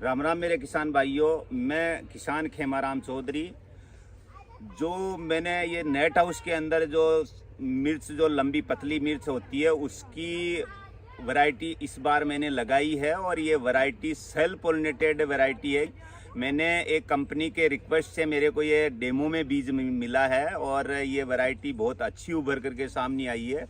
राम राम मेरे किसान भाइयों, मैं किसान खेमाराम चौधरी। जो मैंने ये नेट हाउस के अंदर जो मिर्च, जो लंबी पतली मिर्च होती है, उसकी वैरायटी इस बार मैंने लगाई है और ये वैरायटी सेल्फ पॉलिनेटेड वैरायटी है। मैंने एक कंपनी के रिक्वेस्ट से मेरे को ये डेमो में बीज मिला है और ये वैरायटी बहुत अच्छी उभर करके सामने आई है।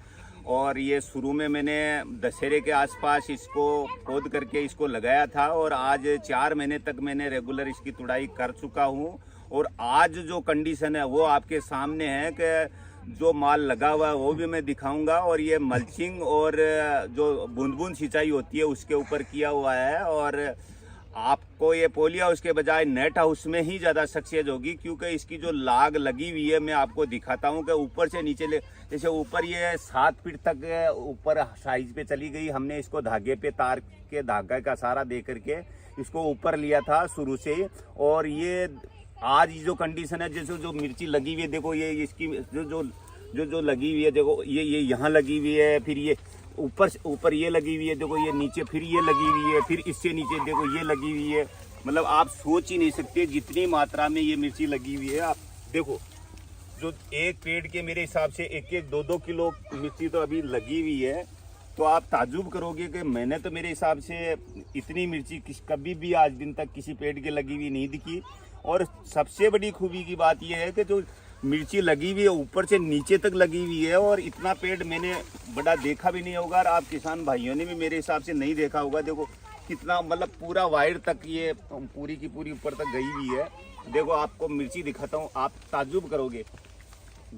और ये शुरू में मैंने दशहरे के आसपास इसको खोद करके इसको लगाया था और आज 4 महीने तक मैंने रेगुलर इसकी तुड़ाई कर चुका हूँ। और आज जो कंडीशन है वो आपके सामने है कि जो माल लगा हुआ है वो भी मैं दिखाऊंगा। और ये मल्चिंग और जो बूंद बूंद सिंचाई होती है उसके ऊपर किया हुआ है। और आपको ये पोली हाउस के बजाय नेट हाउस में ही ज़्यादा सक्सेस होगी, क्योंकि इसकी जो लाग लगी हुई है मैं आपको दिखाता हूँ कि ऊपर से नीचे जैसे ऊपर ये 7 फीट तक ऊपर साइज पे चली गई। हमने इसको धागे पे तार के धागा का सहारा दे करके इसको ऊपर लिया था शुरू से। और ये आज जो कंडीशन है, जैसे जो मिर्ची लगी हुई है, देखो ये इसकी जो लगी हुई है, देखो ये यहाँ लगी हुई है, फिर ये ऊपर ये लगी हुई है, देखो ये नीचे फिर ये लगी हुई है, फिर इससे नीचे देखो ये लगी हुई है। मतलब आप सोच ही नहीं सकते जितनी मात्रा में ये मिर्ची लगी हुई है। आप देखो जो एक पेड़ के मेरे हिसाब से 1-2 किलो मिर्ची तो अभी लगी हुई है। तो आप ताजुब करोगे कि मैंने तो मेरे हिसाब से इतनी मिर्ची कभी भी आज दिन तक किसी पेड़ के लगी हुई नहीं दिखी। और सबसे बड़ी खूबी की बात यह है कि जो मिर्ची लगी हुई है ऊपर से नीचे तक लगी हुई है और इतना पेड़ मैंने बड़ा देखा भी नहीं होगा और आप किसान भाइयों ने भी मेरे हिसाब से नहीं देखा होगा। देखो कितना, मतलब पूरा वायर तक ये पूरी की पूरी ऊपर तक गई हुई है। देखो आपको मिर्ची दिखाता हूँ, आप ताजुब करोगे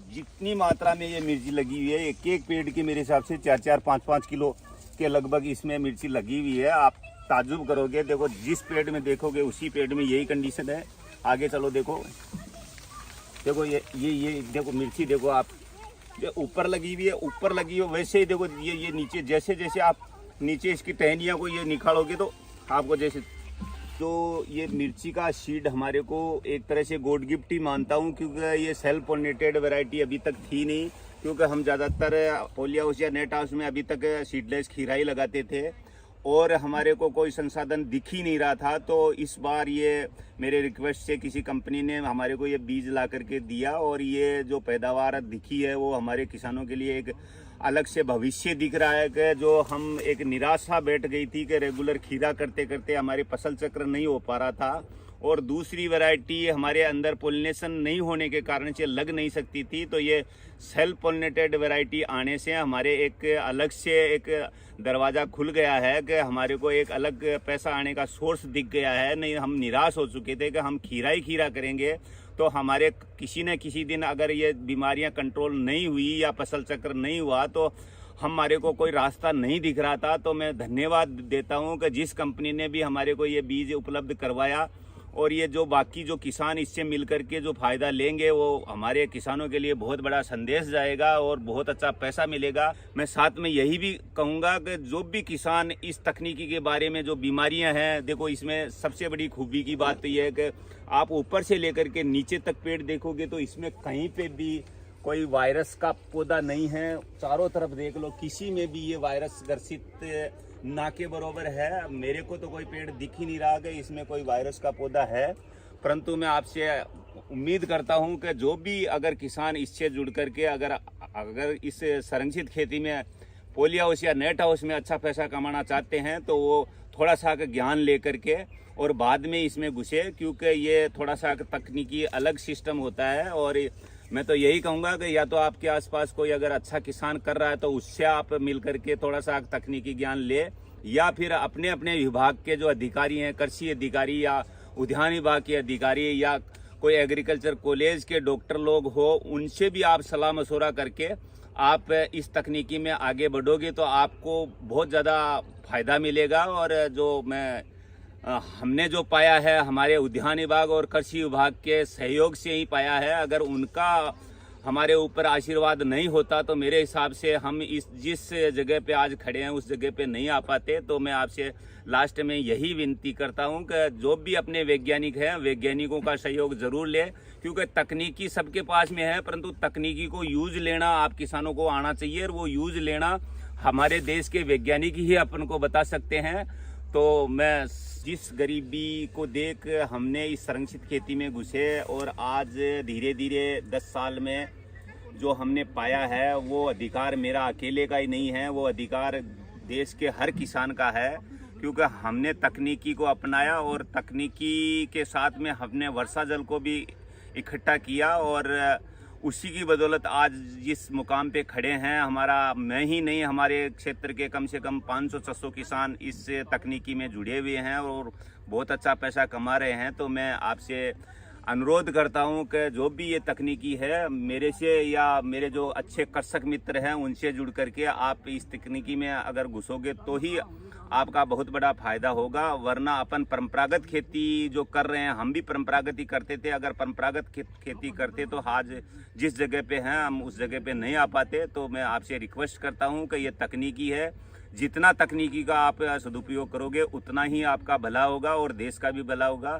जितनी मात्रा में ये मिर्ची लगी हुई है। एक पेड़ की मेरे हिसाब से 4-4, 5-5 किलो के लगभग इसमें मिर्ची लगी हुई है। आप ताजुब करोगे। देखो जिस पेड़ में देखोगे उसी पेड़ में यही कंडीशन है। आगे चलो, देखो ये देखो मिर्ची, देखो आप ये ऊपर लगी हुई है, ऊपर लगी हो वैसे ही देखो ये नीचे, जैसे जैसे आप नीचे इसकी टहनियों को ये निकालोगे तो आपको जैसे, तो ये मिर्ची का सीड हमारे को एक तरह से गॉड गिफ्ट ही मानता हूँ, क्योंकि ये सेल्फ पॉलिनेटेड वैरायटी अभी तक थी नहीं। क्योंकि हम ज़्यादातर पोली हाउस या नेट हाउस में अभी तक सीडलेस खीरा ही लगाते थे और हमारे को कोई संसाधन दिख ही नहीं रहा था। तो इस बार ये मेरे रिक्वेस्ट से किसी कंपनी ने हमारे को ये बीज ला करके दिया और ये जो पैदावार दिखी है वो हमारे किसानों के लिए एक अलग से भविष्य दिख रहा है। कि जो हम एक निराशा बैठ गई थी कि रेगुलर खीरा करते करते हमारे फसल चक्र नहीं हो पा रहा था और दूसरी वैरायटी हमारे अंदर पोलिनेशन नहीं होने के कारण से लग नहीं सकती थी। तो ये सेल्फ पोलिनेटेड वैरायटी आने से हमारे एक अलग से एक दरवाज़ा खुल गया है कि हमारे को एक अलग पैसा आने का सोर्स दिख गया है। नहीं, हम निराश हो चुके थे कि हम खीरा ही खीरा करेंगे तो हमारे किसी न किसी दिन अगर ये बीमारियां कंट्रोल नहीं हुई या फसल चक्र नहीं हुआ तो हमारे को कोई रास्ता नहीं दिख रहा था। तो मैं धन्यवाद देता हूं कि जिस कंपनी ने भी हमारे को ये बीज उपलब्ध करवाया और ये जो बाकी जो किसान इससे मिलकर के जो फ़ायदा लेंगे वो हमारे किसानों के लिए बहुत बड़ा संदेश जाएगा और बहुत अच्छा पैसा मिलेगा। मैं साथ में यही भी कहूँगा कि जो भी किसान इस तकनीकी के बारे में, जो बीमारियां हैं, देखो इसमें सबसे बड़ी खूबी की बात तो ये है कि आप ऊपर से लेकर के नीचे तक पेड़ देखोगे तो इसमें कहीं पे भी कोई वायरस का पौधा नहीं है। चारों तरफ देख लो, किसी में भी ये वायरस ग्रसित ना के बराबर है। मेरे को तो कोई पेड़ दिख ही नहीं रहा कि इसमें कोई वायरस का पौधा है। परंतु मैं आपसे उम्मीद करता हूं कि जो भी अगर किसान इससे जुड़ करके अगर इस संरक्षित खेती में पोली हाउस या नेट हाउस में अच्छा पैसा कमाना चाहते हैं तो वो थोड़ा सा ज्ञान लेकर के और बाद में इसमें घुसे, क्योंकि ये थोड़ा सा तकनीकी अलग सिस्टम होता है। और मैं तो यही कहूँगा कि या तो आपके आसपास कोई अगर अच्छा किसान कर रहा है तो उससे आप मिल करके थोड़ा सा तकनीकी ज्ञान ले, या फिर अपने अपने विभाग के जो अधिकारी हैं, कृषि अधिकारी या उद्यान विभाग के अधिकारी या कोई एग्रीकल्चर कॉलेज के डॉक्टर लोग हो, उनसे भी आप सलाह मशवरा करके आप इस तकनीकी में आगे बढ़ोगे तो आपको बहुत ज़्यादा फायदा मिलेगा। और जो हमने जो पाया है हमारे उद्यान विभाग और कृषि विभाग के सहयोग से ही पाया है। अगर उनका हमारे ऊपर आशीर्वाद नहीं होता तो मेरे हिसाब से हम जिस जगह पे आज खड़े हैं उस जगह पे नहीं आ पाते। तो मैं आपसे लास्ट में यही विनती करता हूं कि जो भी अपने वैज्ञानिक हैं, वैज्ञानिकों का सहयोग जरूर ले, क्योंकि तकनीकी सबके पास में है, परंतु तकनीकी को यूज लेना आप किसानों को आना चाहिए और वो यूज लेना हमारे देश के वैज्ञानिक ही अपन को बता सकते हैं। तो मैं जिस गरीबी को देख हमने इस संरक्षित खेती में घुसे और आज धीरे धीरे 10 साल में जो हमने पाया है वो अधिकार मेरा अकेले का ही नहीं है, वो अधिकार देश के हर किसान का है, क्योंकि हमने तकनीकी को अपनाया और तकनीकी के साथ में हमने वर्षा जल को भी इकट्ठा किया और उसी की बदौलत आज जिस मुकाम पे खड़े हैं, हमारा मैं ही नहीं हमारे क्षेत्र के कम से कम 500-600 किसान इस तकनीकी में जुड़े हुए हैं और बहुत अच्छा पैसा कमा रहे हैं। तो मैं आपसे अनुरोध करता हूं कि जो भी ये तकनीकी है मेरे से या मेरे जो अच्छे कृषक मित्र हैं उनसे जुड़ करके आप इस तकनीकी में अगर घुसोगे तो ही आपका बहुत बड़ा फायदा होगा, वरना अपन परंपरागत खेती जो कर रहे हैं, हम भी परंपरागत ही करते थे। अगर परंपरागत खेती करते तो आज जिस जगह पे हैं हम उस जगह पे नहीं आ पाते। तो मैं आपसे रिक्वेस्ट करता हूं कि ये तकनीकी है, जितना तकनीकी का आप सदुपयोग करोगे उतना ही आपका भला होगा और देश का भी भला होगा।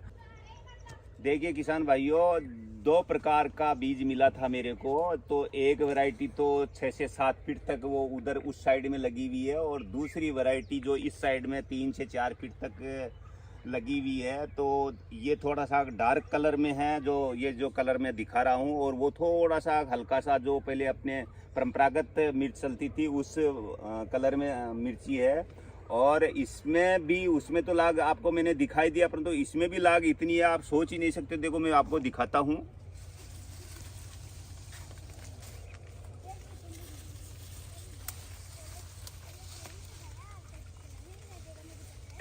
देखिए किसान भाइयों, 2 प्रकार का बीज मिला था मेरे को। तो एक वैरायटी तो 6 से 7 फीट तक वो उधर उस साइड में लगी हुई है और दूसरी वैरायटी जो इस साइड में 3 से 4 फीट तक लगी हुई है। तो ये थोड़ा सा डार्क कलर में है, जो ये जो कलर मैं दिखा रहा हूँ, और वो थोड़ा सा हल्का सा जो पहले अपने परंपरागत मिर्च चलती थी उस कलर में मिर्ची है। और इसमें भी, उसमें तो लाग आपको मैंने दिखाई दिया, परंतु इसमें भी लाग इतनी है आप सोच ही नहीं सकते। देखो मैं आपको दिखाता हूँ।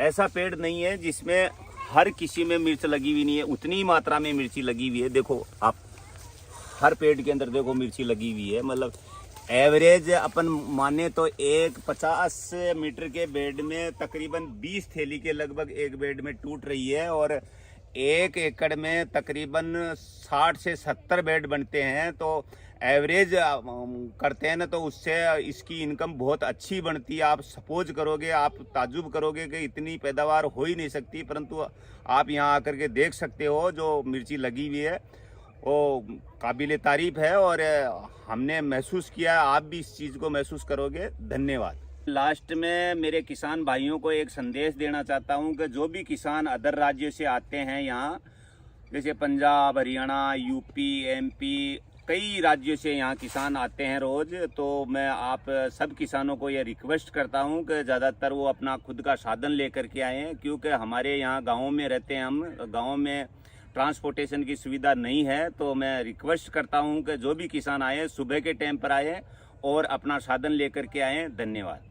ऐसा पेड़ नहीं है जिसमें हर किसी में मिर्च लगी हुई नहीं है, उतनी मात्रा में मिर्ची लगी हुई है। देखो आप हर पेड़ के अंदर देखो मिर्ची लगी हुई है। मतलब एवरेज अपन माने तो एक 50 मीटर के बेड में तकरीबन 20 थैली के लगभग एक बेड में टूट रही है और 1 एकड़ में तकरीबन 60 से 70 बेड बनते हैं। तो एवरेज करते हैं ना, तो उससे इसकी इनकम बहुत अच्छी बनती है। आप सपोज करोगे, आप ताजुब करोगे कि इतनी पैदावार हो ही नहीं सकती, परंतु आप यहाँ आकर के देख सकते हो जो मिर्ची लगी हुई है वो काबिल तारीफ है और हमने महसूस किया, आप भी इस चीज़ को महसूस करोगे। धन्यवाद। लास्ट में मेरे किसान भाइयों को एक संदेश देना चाहता हूं कि जो भी किसान अदर राज्यों से आते हैं यहाँ, जैसे पंजाब, हरियाणा, यूपी, एमपी, कई राज्यों से यहाँ किसान आते हैं रोज़। तो मैं आप सब किसानों को ये रिक्वेस्ट करता हूँ कि ज़्यादातर वो अपना खुद का साधन लेकर के आएँ, क्योंकि हमारे यहाँ गाँव में रहते हैं हम, गाँव में ट्रांसपोर्टेशन की सुविधा नहीं है। तो मैं रिक्वेस्ट करता हूं कि जो भी किसान आए सुबह के टाइम पर आए और अपना साधन लेकर के आए। धन्यवाद।